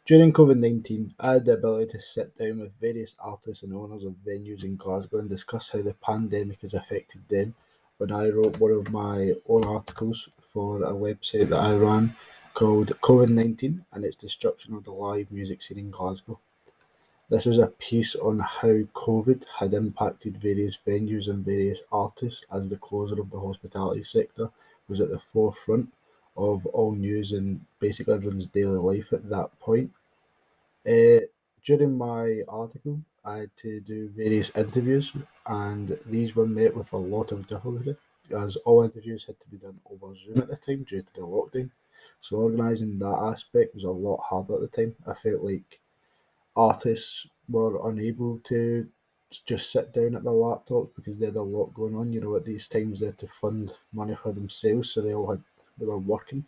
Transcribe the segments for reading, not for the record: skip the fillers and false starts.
During Covid-19, I had the ability to sit down with various artists and owners of venues in Glasgow and discuss how the pandemic has affected them when I wrote one of my own articles for a website that I ran called Covid-19 and its destruction of the live music scene in Glasgow. This was a piece on how Covid had impacted various venues and various artists as the closure of the hospitality sector was at the forefront of all news and basically everyone's daily life at that point. Uh, During my article, I had to do various interviews, and these were met with a lot of difficulty, as all interviews had to be done over Zoom at the time due to the lockdown. So organising that aspect was a lot harder at the time. I felt like artists were unable to just sit down at their laptops because they had a lot going on. At these times they had to fund money for themselves, so they were working.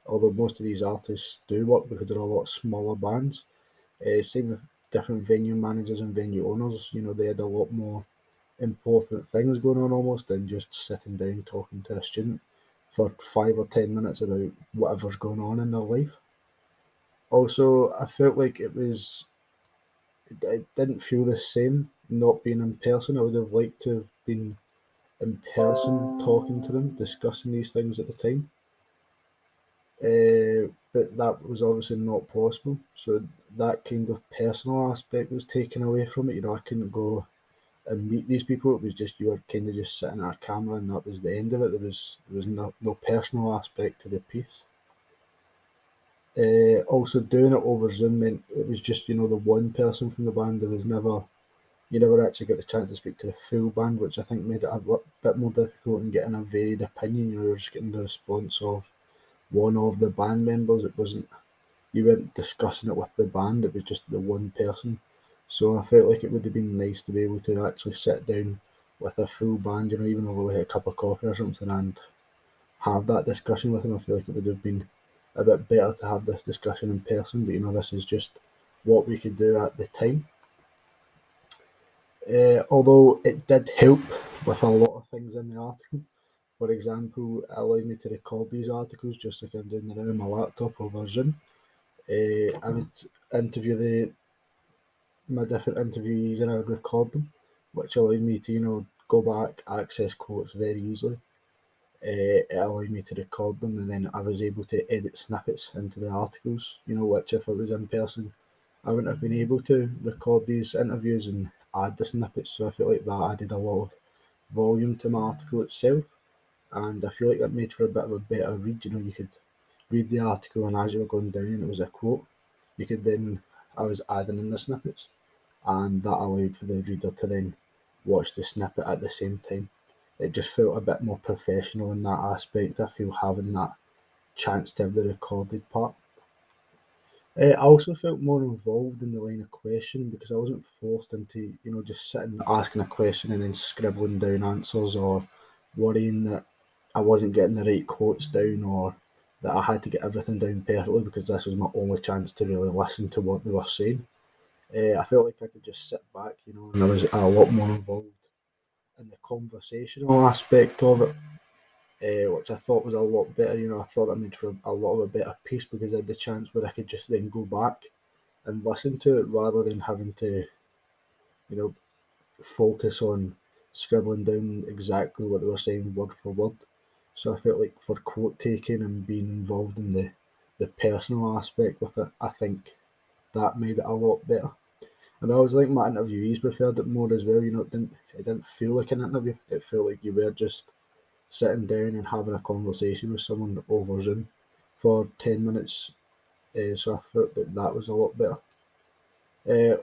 Although most of these artists do work because they're a lot smaller bands. Same with different venue managers and venue owners. They had a lot more important things going on almost than just sitting down talking to a student for 5 or 10 minutes about whatever's going on in their life. Also, I felt like it didn't feel the same not being in person. I would have liked to have been in person talking to them, discussing these things at the time. But that was obviously not possible. So that kind of personal aspect was taken away from it. I couldn't go and meet these people. It was just you were kind of just sitting at a camera, and that was the end of it. There was no personal aspect to the piece. Also, doing it over Zoom meant it was just the one person from the band. There was never You never actually got the chance to speak to the full band, which I think made it a bit more difficult in getting a varied opinion. You're just getting the response of one of the band members. It wasn't You weren't discussing it with the band. It was just the one person. So I felt like it would have been nice to be able to actually sit down with a full band, even over like a cup of coffee or something, and have that discussion with them. I feel like it would have been a bit better to have this discussion in person. But this is just what we could do at the time. Although it did help with a lot of things in the article. For example, it allowed me to record these articles just like I'm doing now on my laptop over Zoom. I would interview my different interviewees and I would record them, which allowed me to go back, access quotes very easily. It allowed me to record them, and then I was able to edit snippets into the articles. Which if I was in person, I wouldn't have been able to record these interviews and add the snippets. So I feel like that added a lot of volume to my article itself, and I feel like that made for a bit of a better read. You could read the article, and as you were going down, and it was a quote. You could then I was adding in the snippets, and that allowed for the reader to then watch the snippet at the same time. It just felt a bit more professional in that aspect. I feel having that chance to have the recorded part. I also felt more involved in the line of questioning because I wasn't forced into, just sitting asking a question and then scribbling down answers or worrying that I wasn't getting the right quotes down or that I had to get everything down perfectly because this was my only chance to really listen to what they were saying. I felt like I could just sit back, and I was a lot more involved in the conversational aspect of it, which I thought was a lot better. I thought that made for a lot of a better piece because I had the chance where I could just then go back and listen to it rather than having to, you know, focus on scribbling down exactly what they were saying word for word. So I felt like for quote taking and being involved in the personal aspect with it, I think that made it a lot better. And I always think my interviewees preferred it more as well. It didn't feel like an interview. It felt like you were just sitting down and having a conversation with someone over Zoom for 10 minutes. So I thought that was a lot better.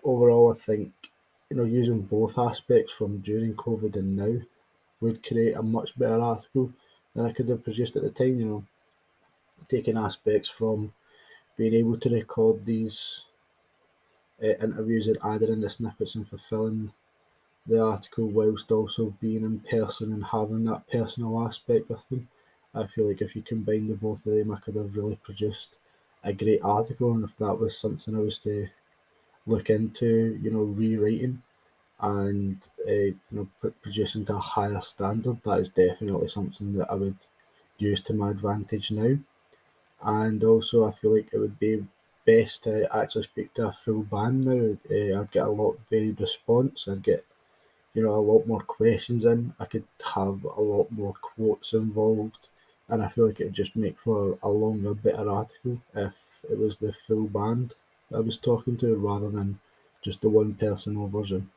Overall, I think using both aspects from during COVID and now would create a much better article than I could have produced at the time. Taking aspects from being able to record these interviews and adding in the snippets and fulfilling the article whilst also being in person and having that personal aspect with them. I feel like if you combine the both of them, I could have really produced a great article. And if that was something I was to look into, rewriting and producing to a higher standard, that is definitely something that I would use to my advantage now. And also, I feel like it would be best to actually speak to a full band now. I'd get a lot of varied response. I'd get a lot more questions in. I could have a lot more quotes involved, and I feel like it'd just make for a longer, better article if it was the full band I was talking to rather than just the one personal version.